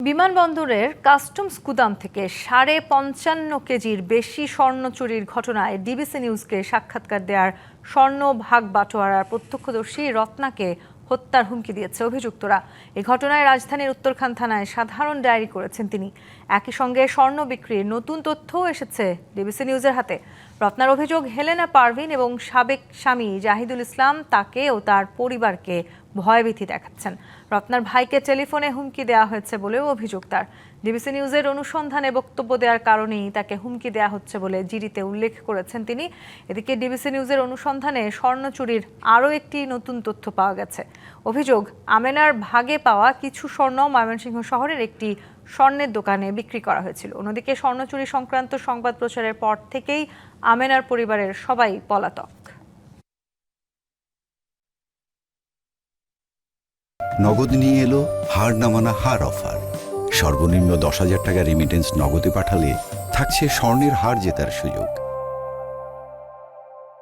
বিমানবন্দরের কাস্টমস গুদাম থেকে ৫৫ কেজির বেশি স্বর্ণ চুরির ঘটনায় ডিবিসি নিউজকে সাক্ষাৎকার দেওয়ার স্বর্ণ ভাগ বাটোয়ারার প্রত্যক্ষদর্শী রত্নাকে হত্যার হুমকি দিয়েছে অভিযুক্তরা। এই ঘটনায় রাজধানীর উত্তরখান থানায় সাধারণ ডায়েরি করেছেন তিনি। একই সঙ্গে স্বর্ণ বিক্রির নতুন তথ্যও এসেছে ডিবিসি নিউজের হাতে। রত্নার অভিযোগ, হেলেনা পারভিন এবং সাবেক স্বামী জাহিদুল ইসলাম তাকে ও তার পরিবারকে ভয়ভীতি দেখাচ্ছেন। রত্নার ভাইকে টেলিফোনে হুমকি দেওয়া হয়েছে বলেও অভিযোগ তার। ডিবিসি নিউজের অনুসন্ধানে বক্তব্য দেওয়ার কারণেই তাকে হুমকি দেওয়া হচ্ছে বলে জিডিতে উল্লেখ করেছেন তিনি। এদিকে ডিবিসি নিউজের অনুসন্ধানে স্বর্ণ চুরির আরও একটি নতুন তথ্য পাওয়া গেছে। অভিযোগ, আমেনার ভাগে পাওয়া কিছু স্বর্ণ ময়মনসিংহ শহরের একটি স্বর্ণের দোকানে বিক্রি করা হয়েছিল। অন্যদিকে স্বর্ণ চুরি সংক্রান্ত সংবাদ প্রচারের পর থেকেই আমেনার পরিবারের সবাই পলাতক। নগদ নিয়ে এলো হার না মানা হার অফার। সর্বনিম্ন ১০,০০০ টাকা রেমিটেন্স নগদে পাঠালে থাকছে স্বর্ণের হার জেতার সুযোগ।